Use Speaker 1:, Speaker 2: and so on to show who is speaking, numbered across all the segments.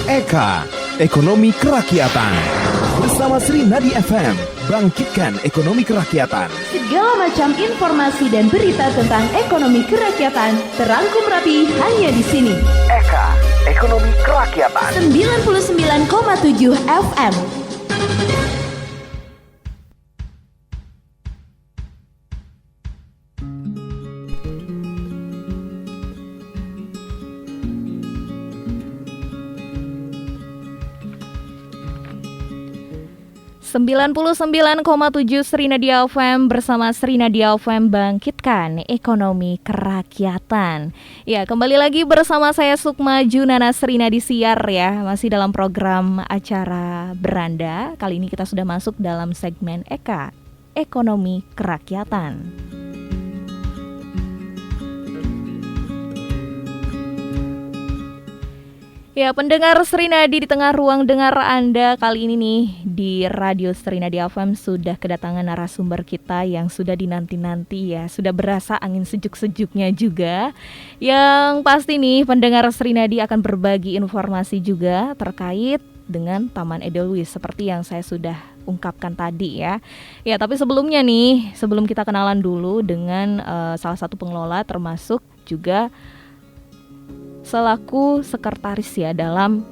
Speaker 1: Eka, Ekonomi Kerakyatan. Bersama Sri Nadi FM, bangkitkan ekonomi kerakyatan.
Speaker 2: Segala macam informasi dan berita tentang ekonomi kerakyatan terangkum rapi hanya di sini.
Speaker 1: Eka, Ekonomi Kerakyatan.
Speaker 2: 99,7 FM.
Speaker 3: 99,7 Sri Nadia FM bersama Sri Nadia FM bangkitkan ekonomi kerakyatan. Ya, kembali lagi bersama saya Sukma Junana Sri Nadi Siar ya, masih dalam program acara Beranda. Kali ini kita sudah masuk dalam segmen Eka, Ekonomi Kerakyatan. Ya, pendengar Sri Nadi, di tengah ruang dengar Anda kali ini nih di Radio Sri Nadi FM sudah kedatangan narasumber kita yang sudah dinanti-nanti ya. Sudah berasa angin sejuk-sejuknya juga. Yang pasti nih pendengar Sri Nadi akan berbagi informasi juga terkait dengan Taman Edelweiss seperti yang saya sudah ungkapkan tadi ya. Ya, tapi sebelumnya nih, sebelum kita kenalan dulu dengan salah satu pengelola termasuk juga selaku sekretaris ya dalam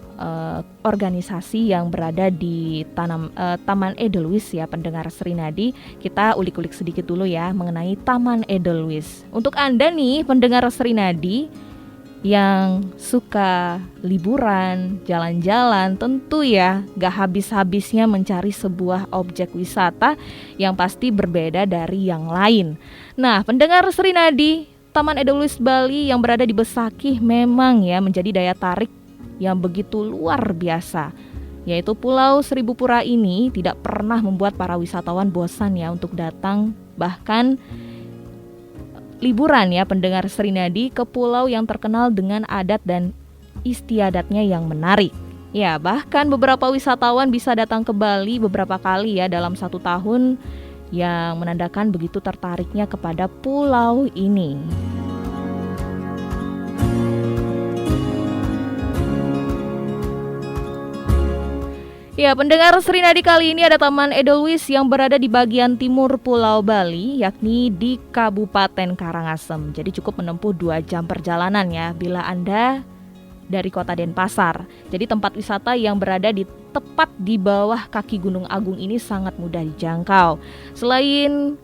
Speaker 3: organisasi yang berada di Taman Edelweiss ya, pendengar Sri Nadi. Kita ulik-ulik sedikit dulu ya mengenai Taman Edelweiss. Untuk Anda nih pendengar Sri Nadi yang suka liburan, jalan-jalan, tentu ya gak habis-habisnya mencari sebuah objek wisata yang pasti berbeda dari yang lain. Nah, pendengar Sri Nadi, Taman Edelweiss Bali yang berada di Besakih memang ya menjadi daya tarik yang begitu luar biasa. Yaitu Pulau Seribu Pura ini tidak pernah membuat para wisatawan bosan ya untuk datang, bahkan liburan ya pendengar Sri Nadi ke pulau yang terkenal dengan adat dan istiadatnya yang menarik. Ya, bahkan beberapa wisatawan bisa datang ke Bali beberapa kali ya dalam 1 tahun, yang menandakan begitu tertariknya kepada pulau ini. Ya, pendengar Sri Nadi, kali ini ada Taman Edelweiss yang berada di bagian timur Pulau Bali, yakni di Kabupaten Karangasem. Jadi cukup menempuh 2 jam perjalanan ya bila Anda dari kota Denpasar. Jadi tempat wisata yang berada tepat di bawah kaki Gunung Agung ini sangat mudah dijangkau. Selain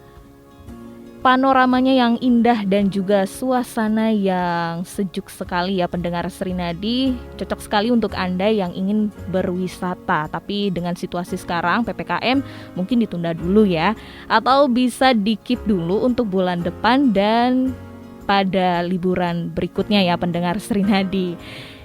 Speaker 3: panoramanya yang indah dan juga suasana yang sejuk sekali ya pendengar Sri Nadi, cocok sekali untuk Anda yang ingin berwisata. Tapi dengan situasi sekarang PPKM mungkin ditunda dulu ya, atau bisa di-keep dulu untuk bulan depan dan pada liburan berikutnya ya pendengar Sri Nadi.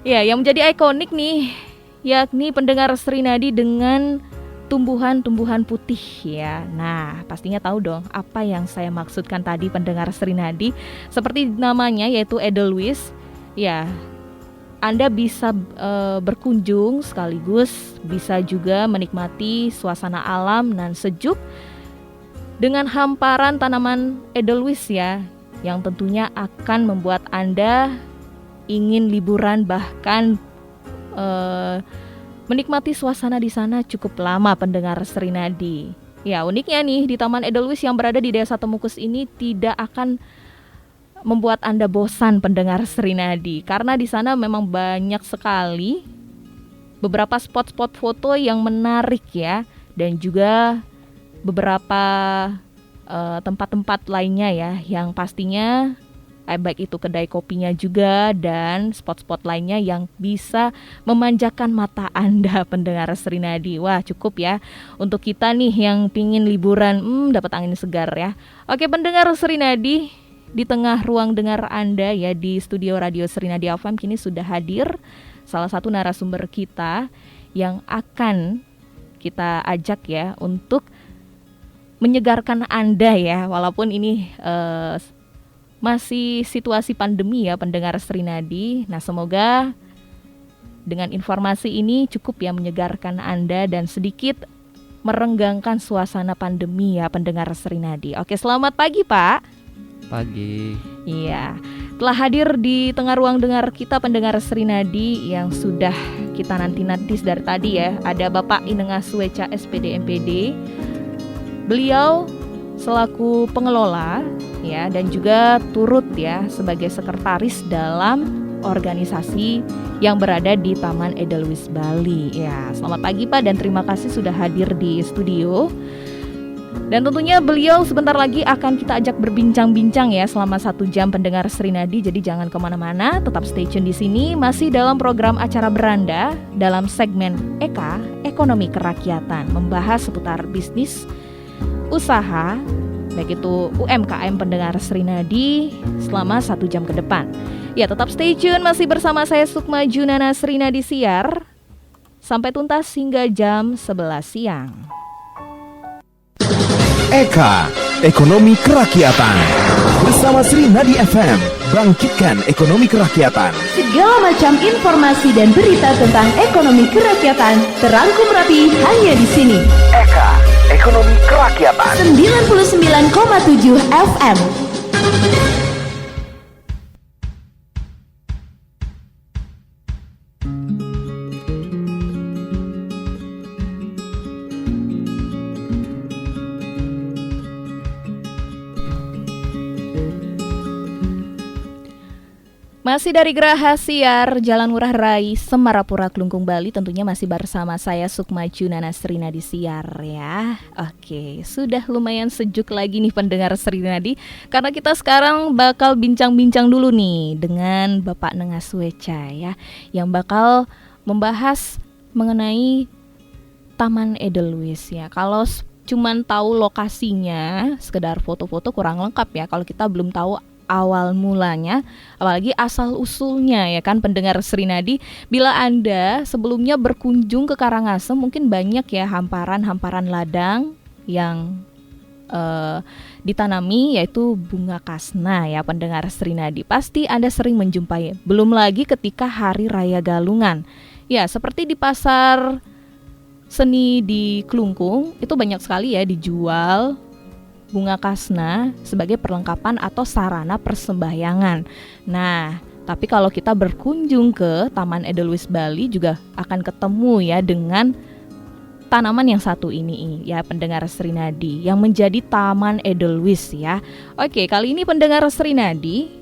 Speaker 3: Ya, yang menjadi ikonik nih yakni pendengar Sri Nadi dengan tumbuhan-tumbuhan putih ya. Nah, pastinya tahu dong apa yang saya maksudkan tadi pendengar Sri Nadi. Seperti namanya yaitu Edelweiss. Ya, Anda bisa berkunjung sekaligus bisa juga menikmati suasana alam dan sejuk dengan hamparan tanaman Edelweiss ya, yang tentunya akan membuat Anda ingin liburan bahkan menikmati suasana di sana cukup lama pendengar Sri Nadi. Ya, uniknya nih di Taman Edelweiss yang berada di Desa Temukus ini tidak akan membuat Anda bosan pendengar Sri Nadi, karena di sana memang banyak sekali beberapa spot-spot foto yang menarik ya, dan juga beberapa tempat-tempat lainnya ya yang pastinya baik itu kedai kopinya juga dan spot-spot lainnya yang bisa memanjakan mata Anda pendengar Sri Nadi. Wah, cukup ya untuk kita nih yang pingin liburan dapat angin segar ya. Oke pendengar Sri Nadi, di tengah ruang dengar Anda ya di studio Radio Sri Nadi FM kini sudah hadir salah satu narasumber kita yang akan kita ajak ya untuk menyegarkan Anda ya, walaupun ini masih situasi pandemi ya pendengar Sri Nadi. Nah, semoga dengan informasi ini cukup ya menyegarkan Anda dan sedikit merenggangkan suasana pandemi ya pendengar Sri Nadi. Oke, selamat pagi Pak.
Speaker 4: Pagi.
Speaker 3: Iya. telah hadir di tengah ruang dengar kita pendengar Srinadi yang sudah kita nanti-nanti dari tadi ya. Ada Bapak Inengah Sueca SPD MPD. Beliau selaku pengelola ya dan juga turut ya sebagai sekretaris dalam organisasi yang berada di Taman Edelweiss Bali. Ya, selamat pagi Pak dan terima kasih sudah hadir di studio. Dan tentunya beliau sebentar lagi akan kita ajak berbincang-bincang ya selama 1 jam pendengar Srinadi. Jadi jangan kemana-mana, tetap stay tune di sini. Masih dalam program acara Beranda dalam segmen EKA, Ekonomi Kerakyatan, membahas seputar bisnis, usaha, baik itu UMKM pendengar Srinadi selama 1 jam ke depan. Ya tetap stay tune, masih bersama saya Sukma Junana Srinadi Siar sampai tuntas hingga jam 11 siang.
Speaker 1: EKA, Ekonomi Kerakyatan. Bersama Srinadi FM, bangkitkan ekonomi kerakyatan.
Speaker 2: Segala macam informasi dan berita tentang ekonomi kerakyatan terangkum rapi hanya di sini.
Speaker 1: EKA, Ekonomi Kerakyatan.
Speaker 2: 99,7 FM.
Speaker 3: Masih dari Geraha Siar, Jalan Ngurah Rai, Semarapura, Klungkung, Bali. Tentunya masih bersama saya Sukma Junana Srinadi Siar ya. Oke, sudah lumayan sejuk lagi nih pendengar Srinadi, karena kita sekarang bakal bincang-bincang dulu nih dengan Bapak Nengah Sueca ya, yang bakal membahas mengenai Taman Edelweiss ya. Kalau cuman tahu lokasinya, sekedar foto-foto kurang lengkap ya kalau kita belum tahu awal mulanya, apalagi asal usulnya ya kan pendengar Srinadi. Bila Anda sebelumnya berkunjung ke Karangasem, mungkin banyak ya hamparan-hamparan ladang yang ditanami, yaitu bunga kasna ya pendengar Srinadi. Pasti Anda sering menjumpai. Belum lagi ketika Hari Raya Galungan. Ya, seperti di pasar seni di Klungkung, itu banyak sekali ya dijual bunga kasna sebagai perlengkapan atau sarana persembahyangan. Nah, tapi kalau kita berkunjung ke Taman Edelweiss Bali juga akan ketemu ya dengan tanaman yang satu ini ya pendengar Srinadi, yang menjadi Taman Edelweiss ya. Oke, kali ini pendengar Srinadi,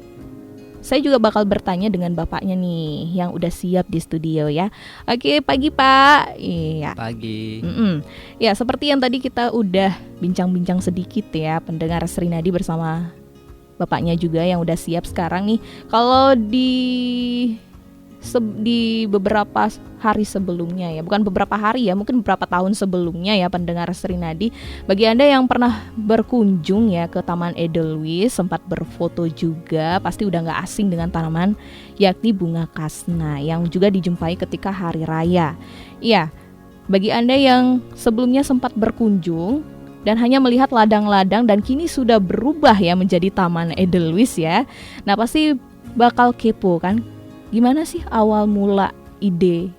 Speaker 3: saya juga bakal bertanya dengan bapaknya nih yang udah siap di studio ya. Oke, pagi Pak. Iya.
Speaker 4: Pagi.
Speaker 3: Ya, seperti yang tadi kita udah bincang-bincang sedikit ya pendengar Srinadi bersama bapaknya juga yang udah siap sekarang nih. Kalau di beberapa hari sebelumnya ya, bukan beberapa hari ya, mungkin beberapa tahun sebelumnya ya pendengar Srinadi, bagi Anda yang pernah berkunjung ya ke Taman Edelweiss, sempat berfoto juga, pasti udah gak asing dengan tanaman yakni bunga kasna yang juga dijumpai ketika hari raya. Iya, bagi Anda yang sebelumnya sempat berkunjung dan hanya melihat ladang-ladang dan kini sudah berubah ya menjadi Taman Edelweiss ya, nah pasti bakal kepo kan, gimana sih awal mula ide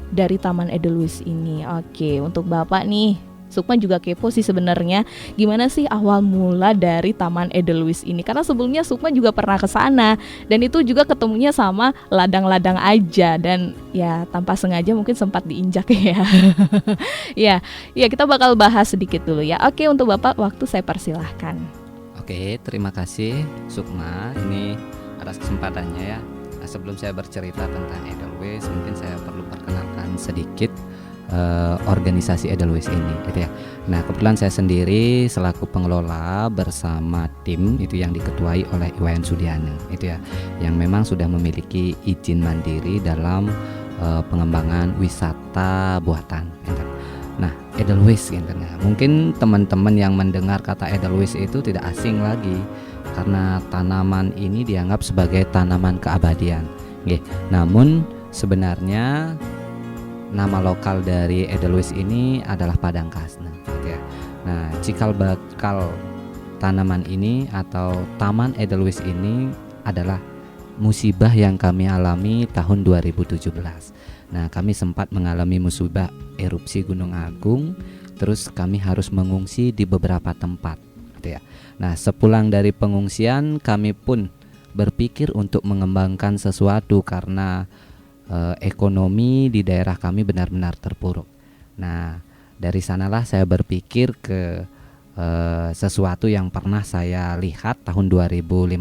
Speaker 3: dari Taman Edelweiss ini? Oke, untuk Bapak nih, Sukma juga kepo sih sebenarnya, gimana sih awal mula dari Taman Edelweiss ini? Karena sebelumnya Sukma juga pernah ke sana dan itu juga ketemunya sama ladang-ladang aja dan ya tanpa sengaja mungkin sempat diinjak ya. ya kita bakal bahas sedikit dulu ya. Oke, untuk Bapak waktu saya persilahkan.
Speaker 4: Oke, terima kasih Sukma ini atas kesempatannya ya. Sebelum saya bercerita tentang Edelweiss, mungkin saya perlu perkenalkan sedikit organisasi Edelweiss ini, gitu ya. Nah, kebetulan saya sendiri selaku pengelola bersama tim itu yang diketuai oleh Iwayan Sudiana, itu ya, yang memang sudah memiliki izin mandiri dalam pengembangan wisata buatan. Gitu. Nah, Edelweiss, gitu. Nah, mungkin teman-teman yang mendengar kata Edelweiss itu tidak asing lagi, karena tanaman ini dianggap sebagai tanaman keabadian. Namun sebenarnya nama lokal dari Edelweiss ini adalah Padang Kasna. Nah, cikal bakal tanaman ini atau Taman Edelweiss ini adalah musibah yang kami alami tahun 2017. Nah, kami sempat mengalami musibah erupsi Gunung Agung, terus kami harus mengungsi di beberapa tempat. Nah, sepulang dari pengungsian kami pun berpikir untuk mengembangkan sesuatu karena ekonomi di daerah kami benar-benar terpuruk. Nah, dari sanalah saya berpikir ke sesuatu yang pernah saya lihat tahun 2015,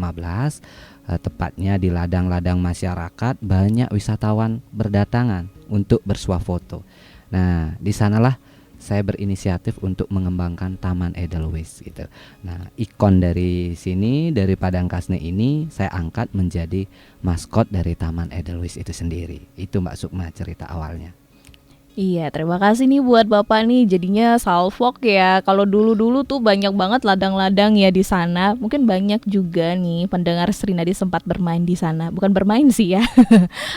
Speaker 4: tepatnya di ladang-ladang masyarakat banyak wisatawan berdatangan untuk bersuah foto. Nah, di sanalah saya berinisiatif untuk mengembangkan Taman Edelweiss gitu. Nah, ikon dari sini, dari Padang Kasne ini saya angkat menjadi maskot dari Taman Edelweiss itu sendiri. Itu Mbak Sukma cerita awalnya.
Speaker 3: Iya, terima kasih nih buat Bapak nih. Jadinya salfok ya. Kalau dulu-dulu tuh banyak banget ladang-ladang ya di sana. Mungkin banyak juga nih pendengar Srinadi sempat bermain di sana. Bukan bermain sih ya.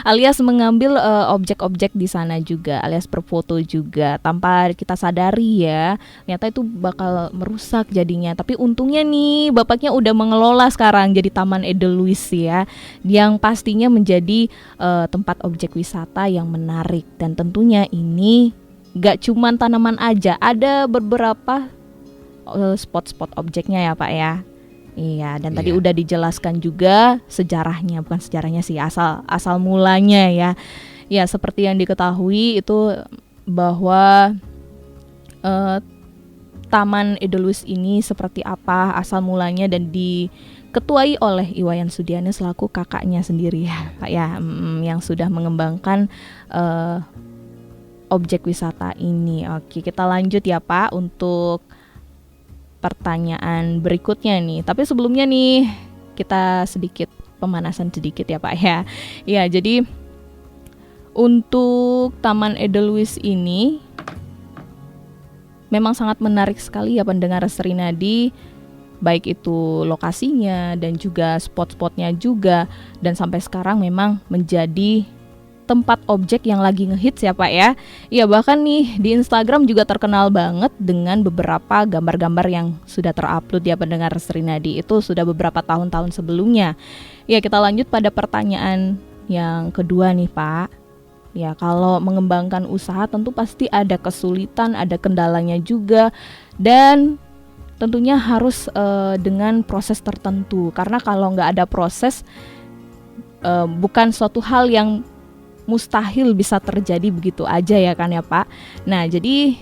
Speaker 3: Alias mengambil objek-objek di sana juga, alias berfoto juga tanpa kita sadari ya. Ternyata itu bakal merusak jadinya. Tapi untungnya nih Bapaknya udah mengelola sekarang jadi Taman Edelweiss ya. Yang pastinya menjadi tempat objek wisata yang menarik, dan tentunya ini gak cuman tanaman aja, ada beberapa spot-spot objeknya ya Pak ya. Iya, dan tadi udah dijelaskan juga sejarahnya, bukan sejarahnya sih, asal mulanya ya. Ya, seperti yang diketahui itu bahwa Taman Edelweiss ini seperti apa asal mulanya, dan diketuai oleh Iwayan Sudiana selaku kakaknya sendiri ya Pak ya, yang sudah mengembangkan objek wisata ini. Oke, kita lanjut ya Pak untuk pertanyaan berikutnya nih. Tapi sebelumnya nih kita sedikit pemanasan sedikit ya Pak ya. Ya, jadi untuk Taman Edelweiss ini memang sangat menarik sekali ya pendengar Srinadi, baik itu lokasinya dan juga spot-spotnya juga, dan sampai sekarang memang menjadi tempat objek yang lagi ngehits ya Pak ya. Iya, bahkan nih di Instagram juga terkenal banget dengan beberapa gambar-gambar yang sudah terupload ya pendengar Srinadi. Itu sudah beberapa tahun-tahun sebelumnya. Ya, kita lanjut pada pertanyaan yang kedua nih Pak. Ya, kalau mengembangkan usaha tentu pasti ada kesulitan, ada kendalanya juga, dan tentunya harus dengan proses tertentu. Karena kalau nggak ada proses, bukan suatu hal yang mustahil bisa terjadi begitu aja ya kan ya Pak. Nah, jadi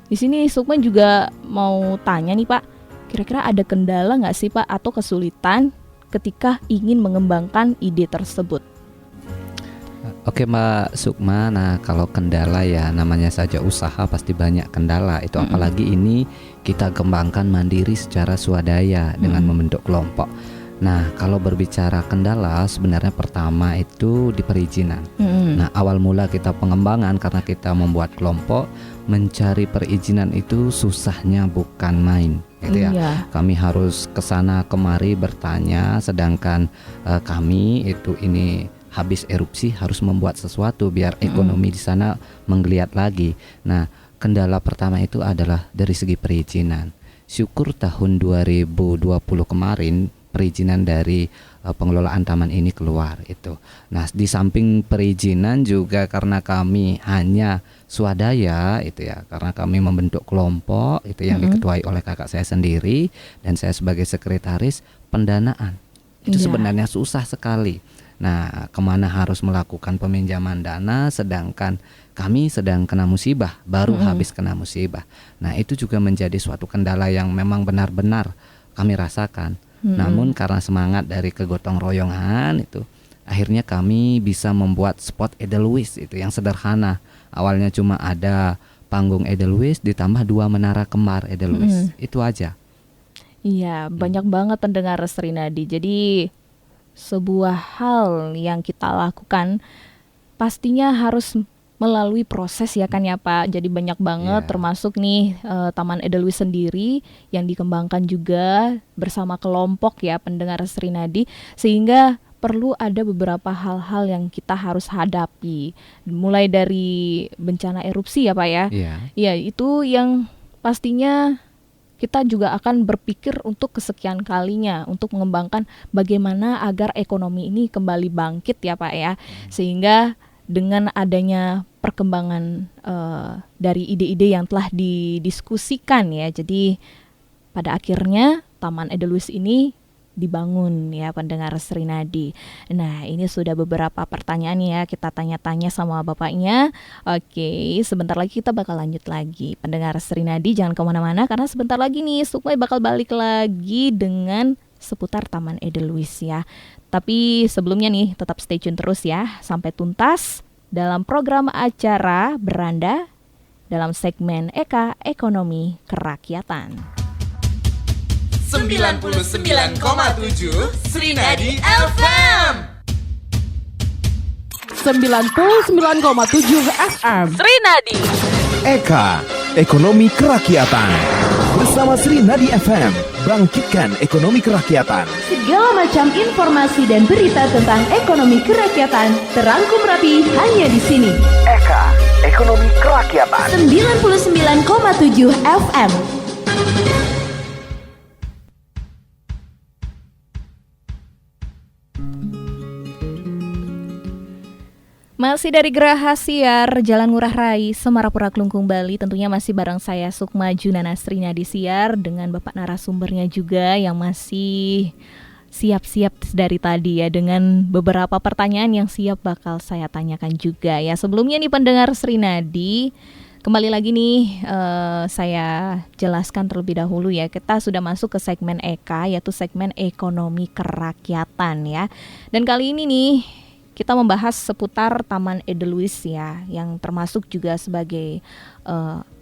Speaker 3: di sini Sukma juga mau tanya nih Pak, kira-kira ada kendala nggak sih Pak atau kesulitan ketika ingin mengembangkan ide tersebut?
Speaker 4: Oke Mbak Sukma, nah kalau kendala ya namanya saja usaha pasti banyak kendala. Itu apalagi ini kita kembangkan mandiri secara swadaya dengan membentuk kelompok. Nah, kalau berbicara kendala sebenarnya pertama itu di perizinan. Nah, awal mula kita pengembangan karena kita membuat kelompok, mencari perizinan itu susahnya bukan main, gitu ya. Kami harus kesana kemari bertanya, sedangkan kami itu ini habis erupsi harus membuat sesuatu biar ekonomi di sana menggeliat lagi. Nah, kendala pertama itu adalah dari segi perizinan. Syukur tahun 2020 kemarin perizinan dari pengelolaan taman ini keluar itu. Nah, di samping perizinan juga karena kami hanya swadaya itu ya, karena kami membentuk kelompok itu yang diketuai oleh kakak saya sendiri dan saya sebagai sekretaris, pendanaan itu sebenarnya susah sekali. Nah, kemana harus melakukan peminjaman dana sedangkan kami sedang kena musibah, baru habis kena musibah. Nah, itu juga menjadi suatu kendala yang memang benar-benar kami rasakan. Namun karena semangat dari kegotong royongan itu, akhirnya kami bisa membuat spot Edelweiss itu yang sederhana. Awalnya cuma ada panggung Edelweiss ditambah 2 menara kembar Edelweiss. Itu aja.
Speaker 3: Iya, banyak banget pendengar Srinadi. Jadi sebuah hal yang kita lakukan pastinya harus melalui proses ya kan ya Pak. Jadi banyak banget termasuk nih Taman Edelweiss sendiri yang dikembangkan juga bersama kelompok ya pendengar Srinadi, sehingga perlu ada beberapa hal-hal yang kita harus hadapi. Mulai dari bencana erupsi ya Pak ya. Iya, itu yang pastinya kita juga akan berpikir untuk kesekian kalinya untuk mengembangkan bagaimana agar ekonomi ini kembali bangkit ya Pak ya. Sehingga dengan adanya perkembangan dari ide-ide yang telah didiskusikan ya, jadi pada akhirnya Taman Edelweiss ini dibangun ya pendengar Srinadi. Nah, ini sudah beberapa pertanyaan ya kita tanya-tanya sama Bapaknya. Oke, sebentar lagi kita bakal lanjut lagi. Pendengar Srinadi jangan kemana-mana karena sebentar lagi nih Sukma bakal balik lagi dengan seputar Taman Edelweiss ya. Tapi sebelumnya nih tetap stay tune terus ya sampai tuntas dalam program acara Beranda dalam segmen Eka Ekonomi Kerakyatan.
Speaker 5: 99,7 Srinadi FM.
Speaker 6: 99,7 FM.
Speaker 5: Srinadi.
Speaker 1: Eka Ekonomi Kerakyatan. Bersama Srinadi FM, bangkitkan ekonomi kerakyatan.
Speaker 2: Segala macam informasi dan berita tentang ekonomi kerakyatan terangkum rapi hanya di sini.
Speaker 1: Eka Ekonomi Kerakyatan.
Speaker 2: 99,7 FM.
Speaker 3: Masih dari Geraha Siar, Jalan Ngurah Rai, Semarapura, Klungkung, Bali. Tentunya masih bareng saya Sukma Junana Srinadi Siar dengan bapak narasumbernya juga yang masih siap-siap dari tadi ya dengan beberapa pertanyaan yang siap bakal saya tanyakan juga ya. Sebelumnya nih pendengar Srinadi, kembali lagi nih saya jelaskan terlebih dahulu ya. Kita sudah masuk ke segmen EKA yaitu segmen ekonomi kerakyatan ya. Dan kali ini nih kita membahas seputar Taman Edelweiss ya, yang termasuk juga sebagai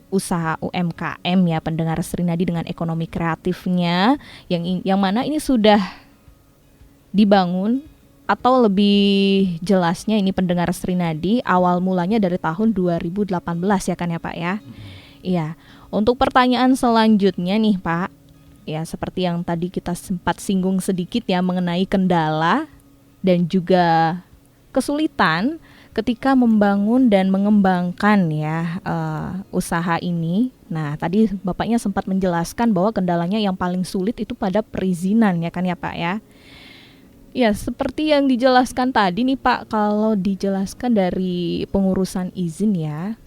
Speaker 3: usaha UMKM ya pendengar Srinadi dengan ekonomi kreatifnya, yang mana ini sudah dibangun atau lebih jelasnya ini pendengar Srinadi awal mulanya dari tahun 2018 ya kan ya Pak ya. Iya. Untuk pertanyaan selanjutnya nih Pak, ya seperti yang tadi kita sempat singgung sedikit ya mengenai kendala dan juga kesulitan ketika membangun dan mengembangkan ya usaha ini. Nah, tadi Bapaknya sempat menjelaskan bahwa kendalanya yang paling sulit itu pada perizinan ya kan ya Pak ya. Ya, seperti yang dijelaskan tadi nih Pak, kalau dijelaskan dari pengurusan izin ya.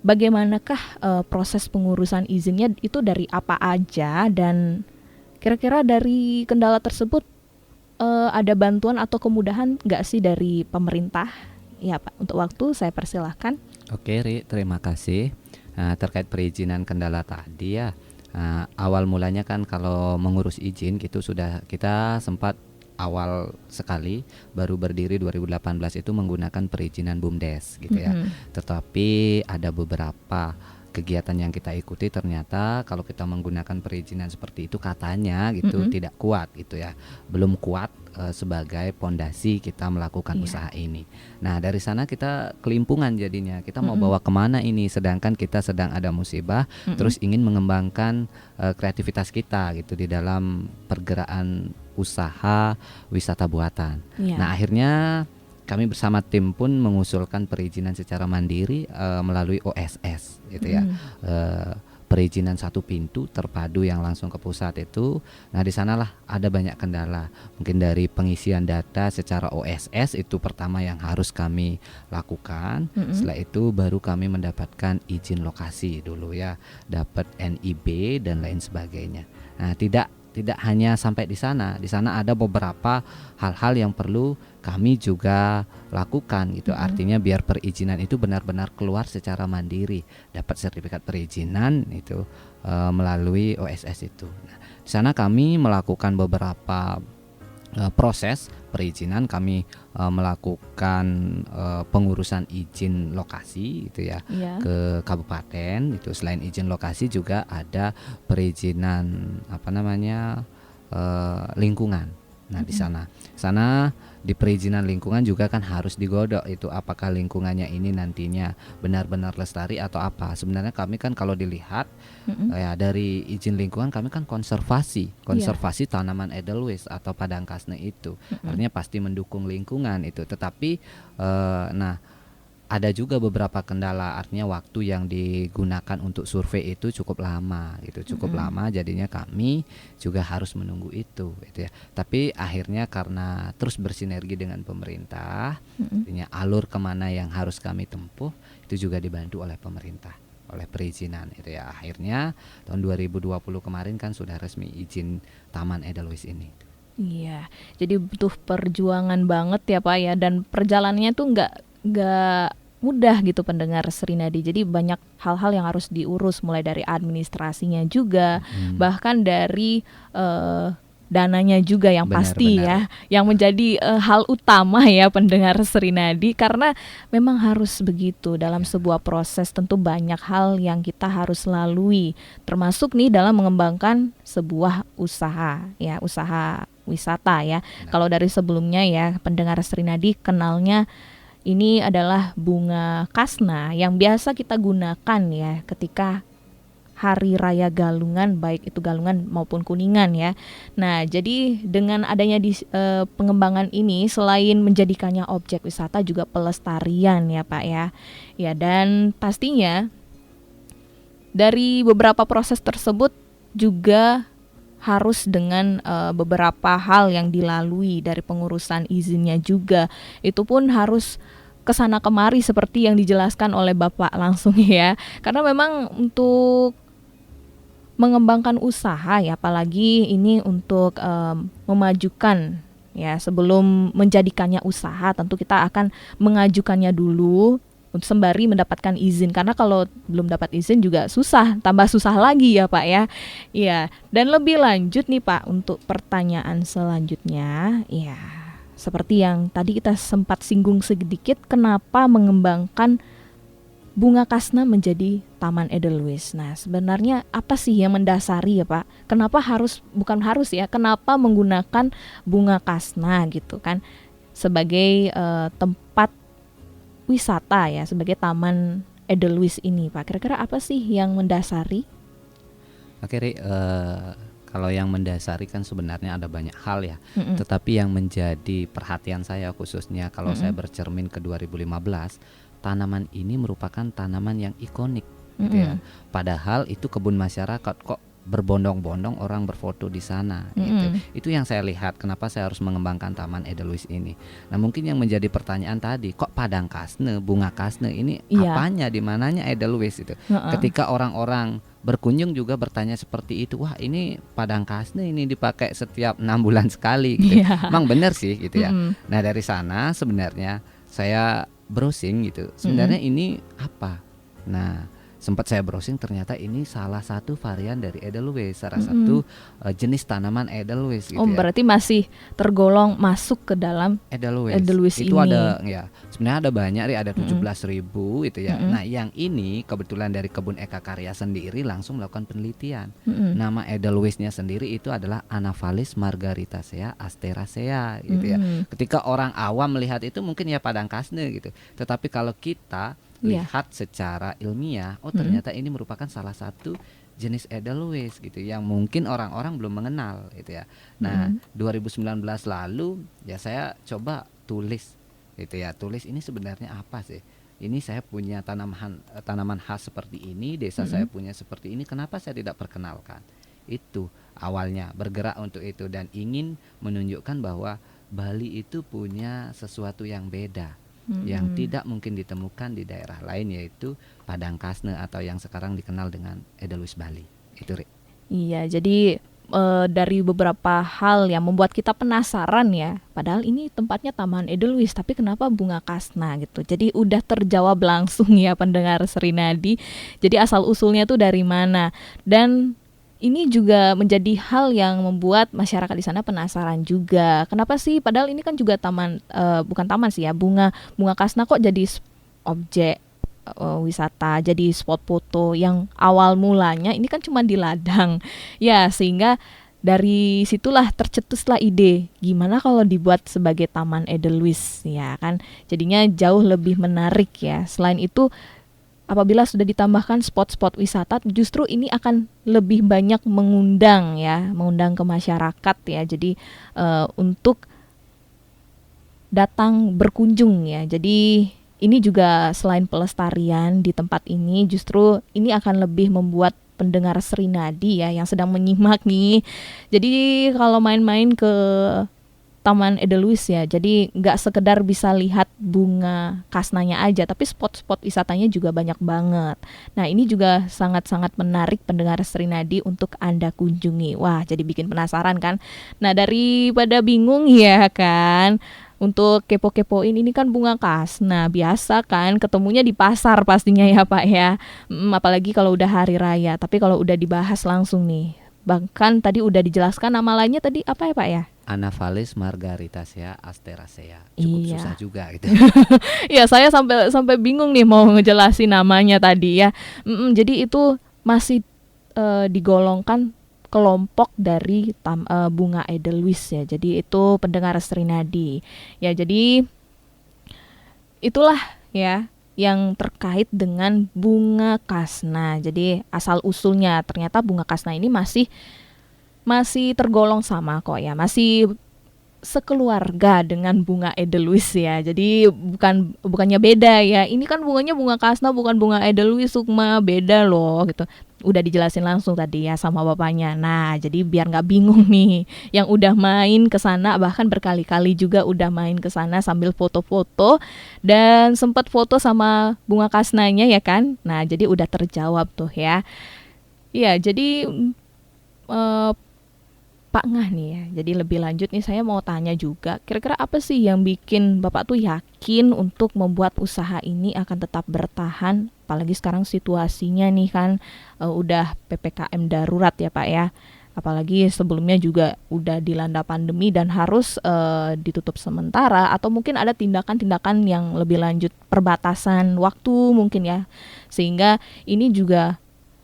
Speaker 3: Bagaimanakah proses pengurusan izinnya itu dari apa aja dan kira-kira dari kendala tersebut ada bantuan atau kemudahan nggak sih dari pemerintah? Ya Pak, untuk waktu saya persilahkan.
Speaker 4: Oke Ri, terima kasih. Terkait perizinan kendala tadi ya, awal mulanya kan kalau mengurus izin gitu sudah kita sempat awal sekali baru berdiri 2018 itu menggunakan perizinan BUMDes gitu ya. Tetapi ada beberapa kegiatan yang kita ikuti ternyata kalau kita menggunakan perizinan seperti itu katanya gitu tidak kuat gitu ya, belum kuat sebagai pondasi kita melakukan usaha ini. Nah dari sana kita kelimpungan jadinya, kita mau bawa kemana ini sedangkan kita sedang ada musibah, terus ingin mengembangkan kreativitas kita gitu di dalam pergerakan usaha wisata buatan. Nah akhirnya kami bersama tim pun mengusulkan perizinan secara mandiri melalui OSS gitu ya. Perizinan satu pintu terpadu yang langsung ke pusat itu. Nah di sanalah ada banyak kendala. Mungkin dari pengisian data secara OSS itu pertama yang harus kami lakukan. Setelah itu baru kami mendapatkan izin lokasi dulu ya, dapat NIB dan lain sebagainya. Nah tidak hanya sampai di sana ada beberapa hal-hal yang perlu kami juga lakukan gitu. Artinya biar perizinan itu benar-benar keluar secara mandiri, dapat sertifikat perizinan itu melalui OSS itu. Nah, di sana kami melakukan beberapa proses perizinan, kami melakukan pengurusan izin lokasi gitu ya, ke kabupaten itu. Selain izin lokasi juga ada perizinan lingkungan. Nah di sana di perizinan lingkungan juga kan harus digodok itu apakah lingkungannya ini nantinya benar-benar lestari atau apa. Sebenarnya kami kan kalau dilihat ya dari izin lingkungan kami kan konservasi tanaman Edelweiss atau padang kasne itu. Artinya pasti mendukung lingkungan itu. Tetapi ada juga beberapa kendala, artinya waktu yang digunakan untuk survei itu cukup lama gitu, lama, jadinya kami juga harus menunggu itu gitu ya. Tapi akhirnya karena terus bersinergi dengan pemerintah, artinya alur kemana yang harus kami tempuh itu juga dibantu oleh pemerintah. oleh perizinan itu ya. Akhirnya tahun 2020 kemarin kan sudah resmi izin Taman Edelweiss ini.
Speaker 3: Iya, jadi butuh perjuangan banget ya Pak ya, dan perjalanannya tuh nggak mudah gitu pendengar Serinadi. Jadi banyak hal-hal yang harus diurus, mulai dari administrasinya juga, bahkan dari dananya juga yang pasti ya, yang menjadi hal utama ya pendengar Serinadi, karena memang harus begitu dalam sebuah proses. Tentu banyak hal yang kita harus lalui, termasuk nih dalam mengembangkan sebuah usaha ya, usaha wisata ya. Kalau dari sebelumnya ya pendengar Serinadi kenalnya ini adalah bunga kasna yang biasa kita gunakan ya ketika Hari Raya Galungan, baik itu Galungan maupun Kuningan ya. Nah, jadi dengan adanya pengembangan ini, selain menjadikannya objek wisata juga pelestarian ya Pak ya. Ya, dan pastinya dari beberapa proses tersebut juga harus dengan beberapa hal yang dilalui dari pengurusan izinnya juga. Itu pun harus kesana kemari seperti yang dijelaskan oleh Bapak langsung ya. Karena memang untuk mengembangkan usaha ya, apalagi ini untuk memajukan ya, sebelum menjadikannya usaha tentu kita akan mengajukannya dulu sembari mendapatkan izin, karena kalau belum dapat izin juga susah, tambah susah lagi ya Pak ya. Iya, dan lebih lanjut nih Pak untuk pertanyaan selanjutnya ya, seperti yang tadi kita sempat singgung sedikit, kenapa mengembangkan bunga kasna menjadi Taman Edelweiss. Nah, sebenarnya apa sih yang mendasari ya Pak? Kenapa kenapa menggunakan bunga kasna gitu kan sebagai tempat wisata ya, sebagai Taman Edelweiss ini Pak? Kira-kira apa sih yang mendasari?
Speaker 4: Oke, kalau yang mendasari kan sebenarnya ada banyak hal ya. Tetapi yang menjadi perhatian saya khususnya kalau saya bercermin ke 2015, tanaman ini merupakan tanaman yang ikonik gitu ya. Padahal itu kebun masyarakat, kok berbondong-bondong orang berfoto di sana gitu. Itu yang saya lihat kenapa saya harus mengembangkan Taman Edelweiss ini. Nah, mungkin yang menjadi pertanyaan tadi, kok padang kasne, bunga kasne ini apanya, di mananya Edelweiss itu. Ketika orang-orang berkunjung juga bertanya seperti itu, wah ini padang kasne ini dipakai setiap 6 bulan sekali gitu. Emang benar sih gitu ya. Nah, dari sana sebenarnya saya browsing gitu, sebenarnya ini apa? Nah, sempat saya browsing, ternyata ini salah satu varian dari Edelweiss, salah satu jenis tanaman Edelweiss gitu.
Speaker 3: Berarti masih tergolong masuk ke dalam Edelweiss
Speaker 4: itu
Speaker 3: ini.
Speaker 4: Ada ya, sebenarnya ada banyak ya, ada 17.000 itu ya. Nah, yang ini kebetulan dari Kebun Eka Karya sendiri langsung melakukan penelitian. Nama Edelweissnya sendiri itu adalah Anaphalis margaritasea asteracea gitu ya. Ketika orang awam melihat itu mungkin ya padang kasne gitu. Tetapi kalau kita lihat secara ilmiah, ternyata ini merupakan salah satu jenis Edelweiss gitu yang mungkin orang-orang belum mengenal gitu ya. Nah, 2019 lalu ya saya coba tulis gitu ya. Tulis ini sebenarnya apa sih? Ini saya punya tanaman khas seperti ini, desa saya punya seperti ini, kenapa saya tidak perkenalkan? Itu awalnya bergerak untuk itu dan ingin menunjukkan bahwa Bali itu punya sesuatu yang beda, yang tidak mungkin ditemukan di daerah lain, yaitu padang kasne atau yang sekarang dikenal dengan Edelweiss Bali. Itu
Speaker 3: Iya, jadi dari beberapa hal yang membuat kita penasaran ya, padahal ini tempatnya Taman Edelweiss, tapi kenapa bunga kasna gitu. Jadi udah terjawab langsung ya pendengar Serinadi. Jadi asal usulnya tuh dari mana, dan ini juga menjadi hal yang membuat masyarakat di sana penasaran juga. Kenapa sih? Padahal ini kan juga taman, bukan taman sih ya, bunga kasna kok jadi objek wisata, jadi spot foto yang awal mulanya ini kan cuma di ladang. Ya, sehingga dari situlah tercetuslah ide, gimana kalau dibuat sebagai Taman Edelweiss ya kan. Jadinya jauh lebih menarik ya. Selain itu, apabila sudah ditambahkan spot-spot wisata, justru ini akan lebih banyak mengundang ke masyarakat ya. Jadi untuk datang berkunjung ya. Jadi ini juga selain pelestarian di tempat ini, justru ini akan lebih membuat pendengar Serinadi ya yang sedang menyimak nih. Jadi kalau main-main ke Taman Edelweiss ya. Jadi nggak sekedar bisa lihat bunga kasnanya aja, tapi spot-spot wisatanya juga banyak banget. Nah, ini juga sangat-sangat menarik pendengar Srinadi untuk Anda kunjungi. Wah, jadi bikin penasaran kan? Nah, daripada bingung ya kan, untuk kepo-kepoin ini kan bunga kasna. Biasa kan ketemunya di pasar pastinya ya Pak ya. Apalagi kalau udah hari raya. Tapi kalau udah dibahas langsung nih, bahkan tadi udah dijelaskan nama lainnya tadi apa ya Pak ya?
Speaker 4: Anaphalis margaritasea asteracea. Cukup
Speaker 3: Iya.
Speaker 4: susah juga gitu.
Speaker 3: Ya, saya sampai bingung nih mau ngejelasin namanya tadi ya. Jadi itu masih digolongkan kelompok dari bunga Edelweiss ya. Jadi itu pendengar Srinadi. Ya, jadi itulah ya yang terkait dengan bunga kasna. Jadi asal usulnya ternyata bunga kasna ini masih tergolong sama kok ya, masih sekeluarga dengan bunga Edelweiss ya. Jadi bukannya beda ya. Ini kan bunganya bunga kasna, bukan bunga Edelweiss, Sukma, beda loh gitu. Udah dijelasin langsung tadi ya sama bapaknya. Nah, jadi biar nggak bingung nih, yang udah main ke sana, bahkan berkali-kali juga udah main ke sana sambil foto-foto dan sempat foto sama bunga kasnanya ya kan. Nah, jadi udah terjawab tuh ya. Iya, jadi Pak Ngah nih ya, jadi lebih lanjut nih saya mau tanya juga, kira-kira apa sih yang bikin Bapak tuh yakin untuk membuat usaha ini akan tetap bertahan, apalagi sekarang situasinya nih kan udah PPKM darurat ya Pak ya, apalagi sebelumnya juga udah dilanda pandemi dan harus ditutup sementara, atau mungkin ada tindakan-tindakan yang lebih lanjut, perbatasan waktu mungkin ya, sehingga ini juga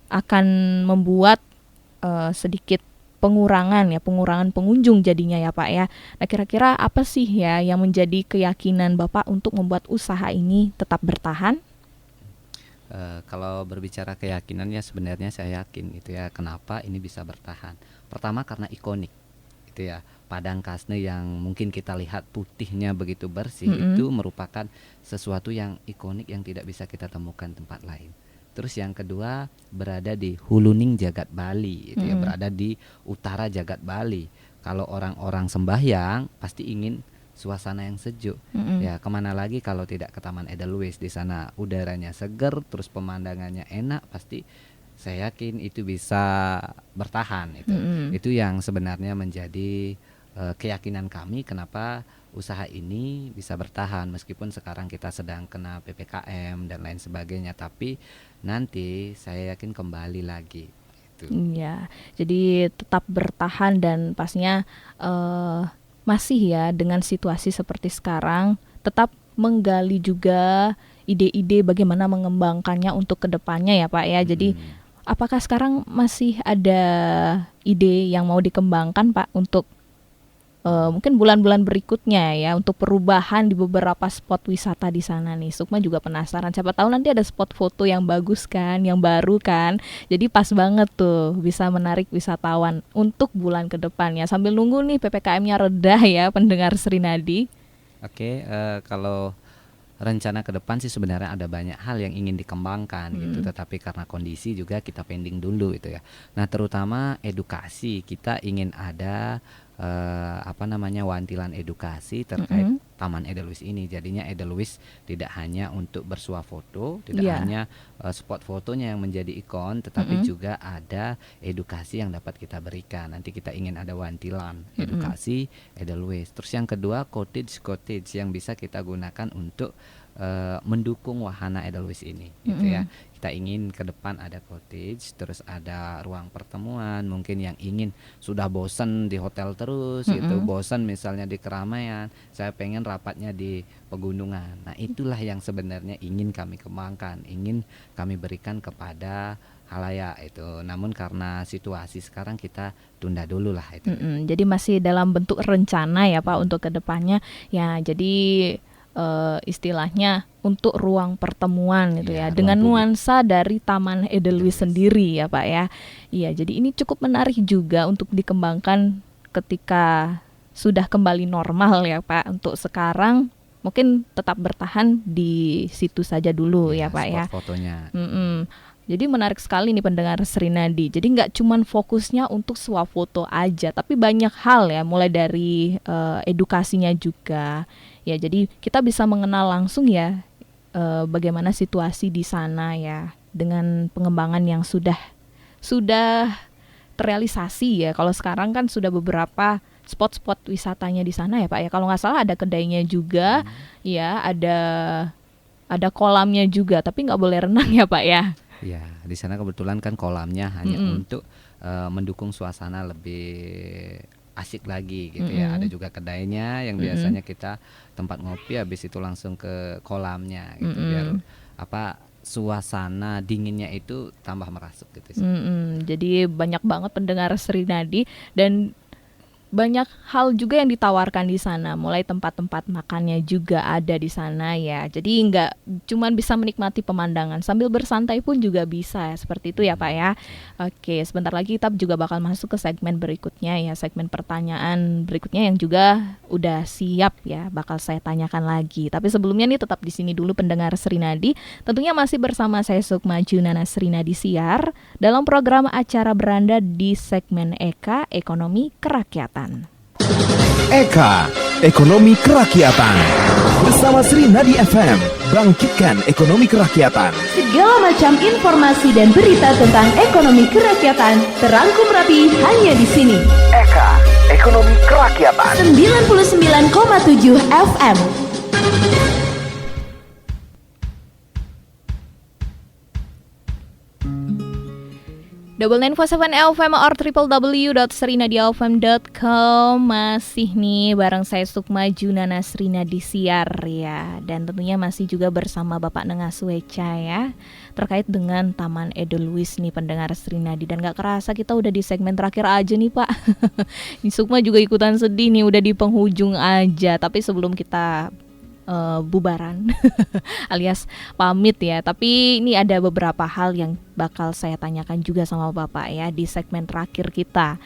Speaker 3: akan membuat sedikit pengurangan pengunjung jadinya ya Pak ya. Nah, kira-kira apa sih ya yang menjadi keyakinan Bapak untuk membuat usaha ini tetap bertahan?
Speaker 4: Kalau berbicara keyakinannya sebenarnya saya yakin itu ya, kenapa ini bisa bertahan. Pertama karena ikonik itu ya. Padang kasne yang mungkin kita lihat putihnya begitu bersih, itu merupakan sesuatu yang ikonik yang tidak bisa kita temukan tempat lain. Terus yang kedua berada di huluning jagat Bali, itu ya, berada di utara jagat Bali. Kalau orang-orang sembahyang pasti ingin suasana yang sejuk. Ya, kemana lagi kalau tidak ke Taman Edelweiss. Di sana udaranya segar, terus pemandangannya enak, pasti saya yakin itu bisa bertahan. Itu yang sebenarnya menjadi keyakinan kami kenapa usaha ini bisa bertahan meskipun sekarang kita sedang kena PPKM dan lain sebagainya, tapi nanti saya yakin kembali lagi gitu.
Speaker 3: Iya, jadi tetap bertahan dan pastinya masih ya dengan situasi seperti sekarang tetap menggali juga ide-ide bagaimana mengembangkannya untuk kedepannya ya Pak ya. Jadi apakah sekarang masih ada ide yang mau dikembangkan Pak untuk mungkin bulan-bulan berikutnya ya, untuk perubahan di beberapa spot wisata di sana nih? Sukma juga penasaran, siapa tahu nanti ada spot foto yang bagus kan, yang baru kan, jadi pas banget tuh bisa menarik wisatawan untuk bulan ke depan ya, sambil nunggu nih PPKM-nya reda ya pendengar Srinadi.
Speaker 4: Oke, kalau rencana ke depan sih sebenarnya ada banyak hal yang ingin dikembangkan gitu, tetapi karena kondisi juga kita pending dulu itu ya. Nah, terutama edukasi, kita ingin ada wantilan edukasi terkait Taman Edelweiss ini. Jadinya Edelweiss tidak hanya untuk bersuah foto, tidak hanya spot fotonya yang menjadi ikon, tetapi juga ada edukasi yang dapat kita berikan. Nanti kita ingin ada wantilan edukasi Edelweiss. Terus yang kedua, cottage yang bisa kita gunakan untuk mendukung wahana Edelweiss ini gitu ya. Kita ingin ke depan ada cottage, terus ada ruang pertemuan, mungkin yang ingin sudah bosan di hotel terus gitu, bosan misalnya di keramaian, saya pengen rapatnya di pegunungan. Nah, itulah yang sebenarnya ingin kami kembangkan, ingin kami berikan kepada halayak itu. Namun karena situasi sekarang kita tunda dulu lah itu.
Speaker 3: Jadi masih dalam bentuk rencana ya Pak untuk kedepannya ya. Jadi istilahnya untuk ruang pertemuan gitu ya, dengan nuansa dari Taman Edelweiss sendiri ya Pak ya. Iya, jadi ini cukup menarik juga untuk dikembangkan ketika sudah kembali normal ya Pak. Untuk sekarang mungkin tetap bertahan di situ saja dulu ya Pak ya.
Speaker 4: Fotonya.
Speaker 3: Jadi menarik sekali nih pendengar Srinadi. Jadi nggak cuman fokusnya untuk swafoto aja, tapi banyak hal ya, mulai dari edukasinya juga. Ya, jadi kita bisa mengenal langsung ya bagaimana situasi di sana ya, dengan pengembangan yang sudah terrealisasi ya. Kalau sekarang kan sudah beberapa spot-spot wisatanya di sana ya Pak ya. Kalau nggak salah ada kedainya juga, ya ada kolamnya juga, tapi nggak boleh renang ya Pak ya.
Speaker 4: Ya, di sana kebetulan kan kolamnya hanya untuk mendukung suasana lebih asik lagi gitu ya. Ada juga kedainya yang biasanya kita tempat ngopi, habis itu langsung ke kolamnya gitu, biar suasana dinginnya itu tambah merasuk gitu.
Speaker 3: Jadi banyak banget pendengar Srinadi, dan banyak hal juga yang ditawarkan di sana, mulai tempat-tempat makannya juga ada di sana ya. Jadi nggak cuman bisa menikmati pemandangan, sambil bersantai pun juga bisa ya, seperti itu ya Pak ya. Oke, sebentar lagi kita juga bakal masuk ke segmen berikutnya ya, segmen pertanyaan berikutnya yang juga udah siap ya, bakal saya tanyakan lagi. Tapi sebelumnya nih tetap di sini dulu pendengar Srinadi, tentunya masih bersama saya Sukma Junana Srinadi Siar dalam program acara beranda di segmen Eka Ekonomi Kerakyatan.
Speaker 1: Eka, Ekonomi Kerakyatan. Bersama Srinadi FM, bangkitkan ekonomi kerakyatan.
Speaker 2: Segala macam informasi dan berita tentang ekonomi kerakyatan terangkum rapi hanya di sini.
Speaker 1: Eka, Ekonomi Kerakyatan.
Speaker 2: 99,7 FM.
Speaker 3: Double 947 FM or www.srinadiafm.com. Masih nih bareng saya Sukma Junana Srinadi Siar ya. Dan tentunya masih juga bersama Bapak Nengah Sueca ya, terkait dengan Taman Edelweiss nih pendengar Srinadi. Dan gak kerasa kita udah di segmen terakhir aja nih Pak. Sukma juga ikutan sedih nih, udah di penghujung aja. Tapi sebelum kita bubaran alias pamit ya, tapi ini ada beberapa hal yang bakal saya tanyakan juga sama Bapak ya di segmen terakhir kita.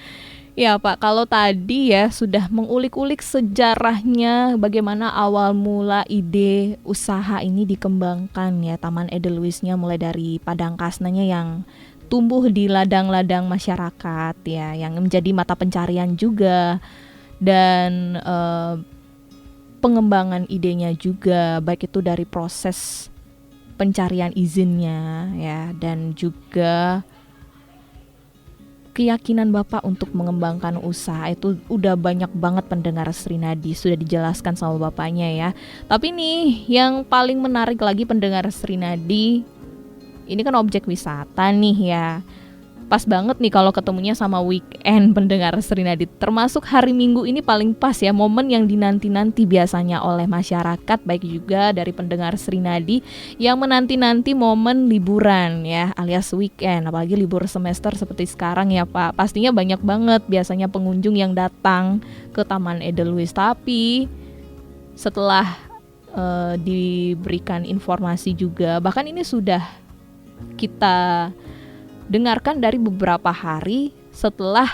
Speaker 3: Ya Pak, kalau tadi ya sudah mengulik-ulik sejarahnya bagaimana awal mula ide usaha ini dikembangkan ya, Taman Edelweiss-nya, mulai dari padang kasnanya yang tumbuh di ladang-ladang masyarakat ya, yang menjadi mata pencarian juga, dan pengembangan idenya juga, baik itu dari proses pencarian izinnya ya, dan juga keyakinan Bapak untuk mengembangkan usaha itu udah banyak banget pendengar Srinadi, sudah dijelaskan sama Bapaknya ya. Tapi nih yang paling menarik lagi pendengar Srinadi, ini kan objek wisata nih ya. Pas banget nih kalau ketemunya sama weekend pendengar Srinadi, termasuk hari Minggu ini paling pas ya, momen yang dinanti-nanti biasanya oleh masyarakat, baik juga dari pendengar Srinadi yang menanti-nanti momen liburan ya, alias weekend, apalagi libur semester seperti sekarang ya Pak. Pastinya banyak banget biasanya pengunjung yang datang ke Taman Edelweiss. Tapi setelah diberikan informasi juga, bahkan ini sudah kita dengarkan dari beberapa hari setelah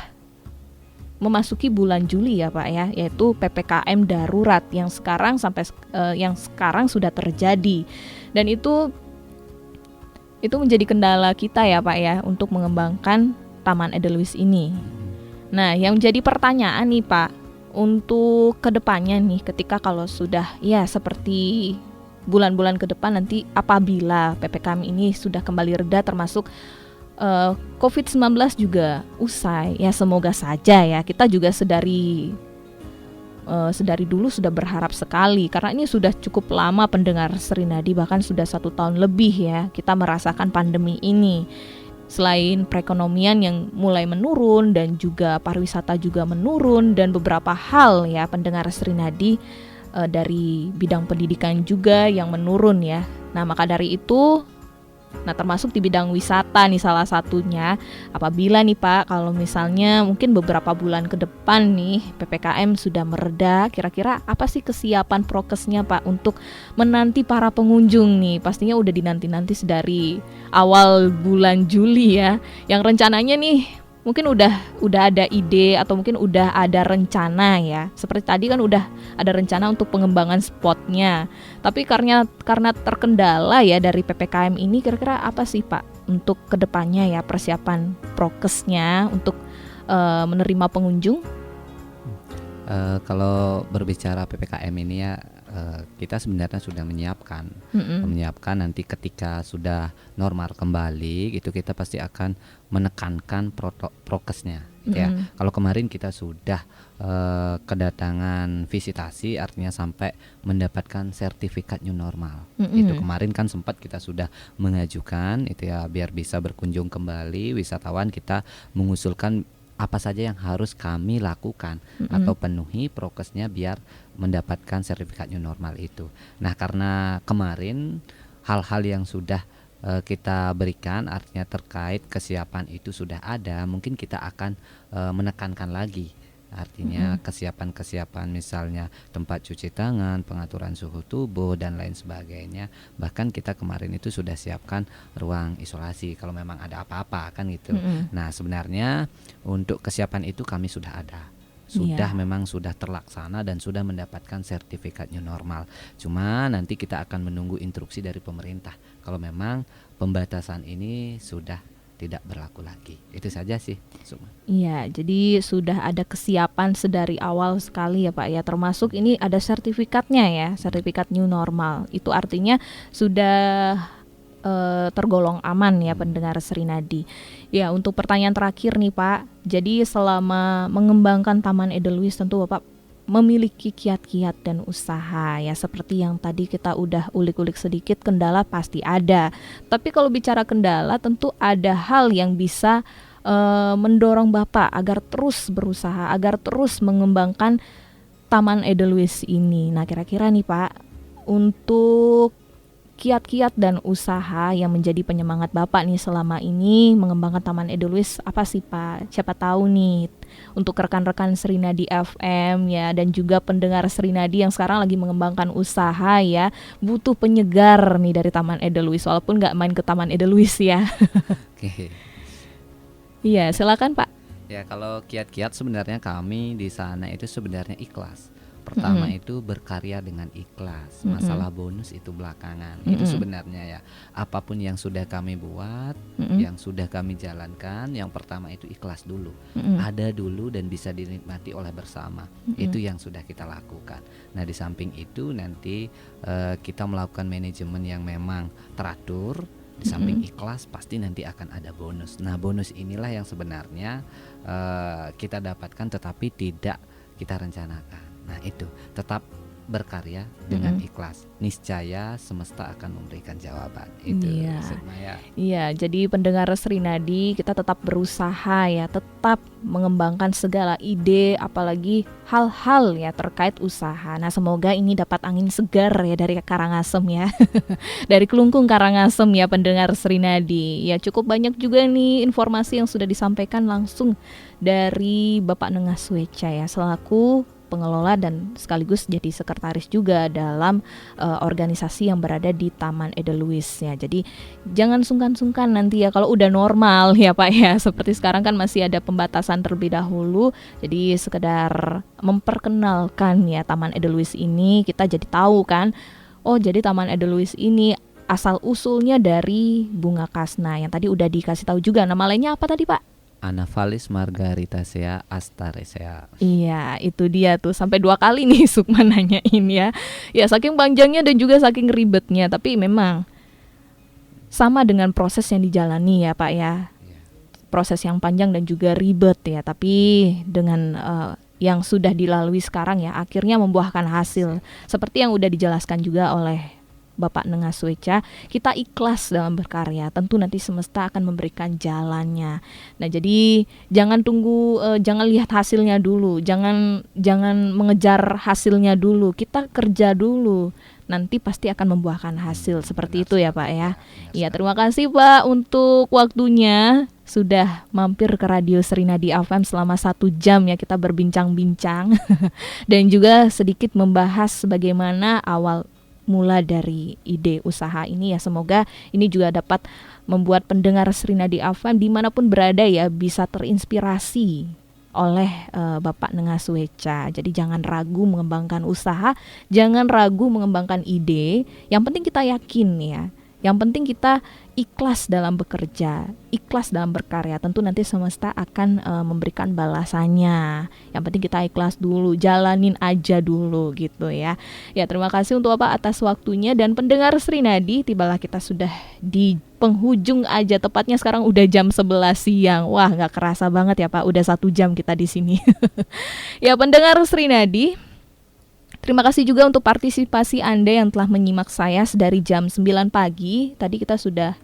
Speaker 3: memasuki bulan Juli ya Pak ya, yaitu PPKM darurat yang sekarang sudah terjadi, dan itu menjadi kendala kita ya Pak ya untuk mengembangkan Taman Edelweiss ini. Nah, yang jadi pertanyaan nih Pak, untuk kedepannya nih, ketika kalau sudah ya seperti bulan-bulan ke depan nanti, apabila PPKM ini sudah kembali reda, termasuk COVID-19 juga usai ya, semoga saja ya. Kita juga sedari dulu sudah berharap sekali, karena ini sudah cukup lama pendengar Srinadi, bahkan sudah 1 tahun lebih ya kita merasakan pandemi ini. Selain perekonomian yang mulai menurun dan juga pariwisata juga menurun, dan beberapa hal ya pendengar Srinadi, dari bidang pendidikan juga yang menurun ya. Nah, maka dari itu, termasuk di bidang wisata nih salah satunya, apabila nih Pak, kalau misalnya mungkin beberapa bulan ke depan nih PPKM sudah mereda, kira-kira apa sih kesiapan prokesnya Pak untuk menanti para pengunjung nih? Pastinya udah dinanti-nanti sedari awal bulan Juli ya, yang rencananya nih mungkin udah ada ide atau mungkin udah ada rencana ya. Seperti tadi kan udah ada rencana untuk pengembangan spotnya. Tapi karena terkendala ya dari PPKM ini, kira-kira apa sih Pak untuk kedepannya ya, persiapan prokesnya untuk menerima pengunjung?
Speaker 4: Kalau berbicara PPKM ini ya, kita sebenarnya sudah menyiapkan nanti ketika sudah normal kembali gitu, kita pasti akan menekankan prokesnya gitu ya. Kalau kemarin kita sudah kedatangan visitasi, artinya sampai mendapatkan sertifikat new normal. Itu kemarin kan sempat kita sudah mengajukan itu ya, biar bisa berkunjung kembali wisatawan, kita mengusulkan apa saja yang harus kami lakukan atau penuhi prokesnya biar mendapatkan sertifikat new normal itu. Nah, karena kemarin hal-hal yang sudah kita berikan, artinya terkait kesiapan itu sudah ada, mungkin kita akan menekankan lagi. Artinya kesiapan-kesiapan misalnya tempat cuci tangan, pengaturan suhu tubuh dan lain sebagainya. Bahkan kita kemarin itu sudah siapkan ruang isolasi kalau memang ada apa-apa kan gitu. Nah, sebenarnya untuk kesiapan itu kami sudah ada. Memang sudah terlaksana dan sudah mendapatkan sertifikat new normal. Cuma nanti kita akan menunggu instruksi dari pemerintah kalau memang pembatasan ini sudah tidak berlaku lagi. Itu saja sih, Sukma.
Speaker 3: Iya, jadi sudah ada kesiapan sedari awal sekali ya Pak ya, termasuk ini ada sertifikatnya ya, sertifikat new normal. Itu artinya sudah tergolong aman ya pendengar Serinadi. Ya, untuk pertanyaan terakhir nih Pak, jadi selama mengembangkan Taman Edelweiss tentu Bapak memiliki kiat-kiat dan usaha ya, seperti yang tadi kita udah ulik-ulik sedikit, kendala pasti ada. Tapi kalau bicara kendala tentu ada hal yang bisa mendorong Bapak agar terus berusaha, agar terus mengembangkan Taman Edelweiss ini. Nah, kira-kira nih Pak, untuk kiat-kiat dan usaha yang menjadi penyemangat Bapak nih selama ini mengembangkan Taman Edelweiss apa sih Pak? Siapa tahu nih untuk rekan-rekan Serinadi FM ya, dan juga pendengar Serinadi yang sekarang lagi mengembangkan usaha ya, butuh penyegar nih dari Taman Edelweiss, walaupun nggak main ke Taman Edelweiss ya.
Speaker 4: Oke.
Speaker 3: Iya, silakan Pak.
Speaker 4: Ya, kalau kiat-kiat sebenarnya kami di sana itu sebenarnya ikhlas. Pertama itu berkarya dengan ikhlas. Masalah bonus itu belakangan. Itu sebenarnya ya, apapun yang sudah kami buat, yang sudah kami jalankan, yang pertama itu ikhlas dulu. Ada dulu dan bisa dinikmati oleh bersama. Itu yang sudah kita lakukan. Nah, di samping itu nanti kita melakukan manajemen yang memang teratur. Di samping ikhlas pasti nanti akan ada bonus. Nah, bonus inilah yang sebenarnya kita dapatkan tetapi tidak kita rencanakan. Nah, itu tetap berkarya dengan ikhlas. Niscaya semesta akan memberikan jawaban. Itu Sukmaya.
Speaker 3: Iya, jadi pendengar Serinadi, kita tetap berusaha ya, tetap mengembangkan segala ide, apalagi hal-hal ya terkait usaha. Nah, semoga ini dapat angin segar ya dari Karangasem ya. Dari Kelungkung Karangasem ya pendengar Serinadi. Ya, cukup banyak juga nih informasi yang sudah disampaikan langsung dari Bapak Nengas Weca ya, selaku pengelola dan sekaligus jadi sekretaris juga dalam organisasi yang berada di Taman Edelweiss ya. Jadi jangan sungkan-sungkan nanti ya kalau udah normal ya Pak ya. Seperti sekarang kan masih ada pembatasan terlebih dahulu. Jadi sekedar memperkenalkan ya Taman Edelweiss ini, kita jadi tahu kan. Oh, jadi Taman Edelweiss ini asal usulnya dari bunga kasna yang tadi udah dikasih tahu juga. Nama lainnya apa tadi Pak?
Speaker 4: Anaphalis margaritasea astaresea.
Speaker 3: Iya, itu dia tuh, sampai 2 kali nih Sukma nanyain ya. Ya, saking panjangnya dan juga saking ribetnya, tapi memang sama dengan proses yang dijalani ya Pak ya. Proses yang panjang dan juga ribet ya, tapi dengan yang sudah dilalui sekarang ya, akhirnya membuahkan hasil. Seperti yang udah dijelaskan juga oleh Bapak Nengas Weca, kita ikhlas dalam berkarya. Tentu nanti semesta akan memberikan jalannya. Nah, jadi jangan tunggu, jangan lihat hasilnya dulu, jangan mengejar hasilnya dulu. Kita kerja dulu. Nanti pasti akan membuahkan hasil. Seperti itu ya Pak ya. Iya, terima kasih Pak untuk waktunya. Sudah mampir ke Radio Serinadi FM selama 1 jam ya, kita berbincang-bincang dan juga sedikit membahas bagaimana awal mula dari ide usaha ini ya. Semoga ini juga dapat membuat pendengar Serinadi FM dimanapun berada ya bisa terinspirasi oleh Bapak Nengas Weca. Jadi jangan ragu mengembangkan usaha, jangan ragu mengembangkan ide. Yang penting kita yakin ya. Yang penting kita ikhlas dalam bekerja, ikhlas dalam berkarya. Tentu nanti semesta akan memberikan balasannya. Yang penting kita ikhlas dulu, jalanin aja dulu gitu ya. Ya, terima kasih untuk Bapak atas waktunya. Dan pendengar Srinadi, tibalah kita sudah di penghujung aja. Tepatnya sekarang udah jam 11 siang. Wah, gak kerasa banget ya Pak, udah 1 jam kita di sini. Ya, pendengar Srinadi, terima kasih juga untuk partisipasi Anda yang telah menyimak saya dari jam 9 pagi. Tadi kita sudah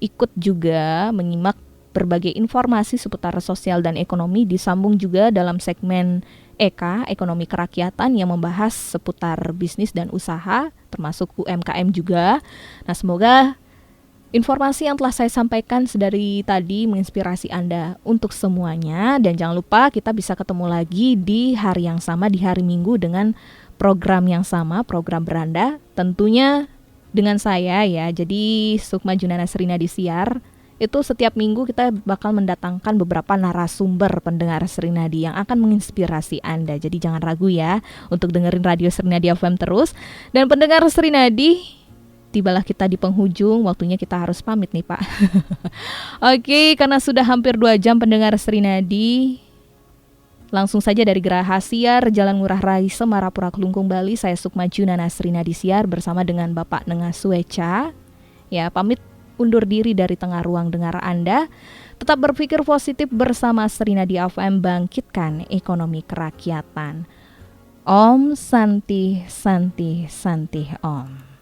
Speaker 3: ikut juga menyimak berbagai informasi seputar sosial dan ekonomi, disambung juga dalam segmen EKA, Ekonomi Kerakyatan, yang membahas seputar bisnis dan usaha, termasuk UMKM juga. Nah, semoga informasi yang telah saya sampaikan sedari tadi menginspirasi Anda untuk semuanya. Dan jangan lupa kita bisa ketemu lagi di hari yang sama, di hari Minggu dengan program yang sama, program beranda. Tentunya dengan saya ya, jadi Sukma Junana Srinadi Siar. Itu setiap minggu kita bakal mendatangkan beberapa narasumber pendengar Srinadi yang akan menginspirasi Anda. Jadi jangan ragu ya untuk dengerin Radio Srinadi FM terus. Dan pendengar Srinadi, tibalah kita di penghujung, waktunya kita harus pamit nih Pak. Oke, karena sudah hampir 2 jam pendengar Srinadi, langsung saja dari Geraha Siar, Jalan Ngurah Rai, Semarapura, Kelungkung, Bali, saya Sukma Junana Srinadi Siar bersama dengan Bapak Nenga Sueca. Ya, pamit undur diri dari tengah ruang dengar Anda. Tetap berpikir positif bersama Srinadi FM, bangkitkan ekonomi kerakyatan. Om Santi Santi Santi Om.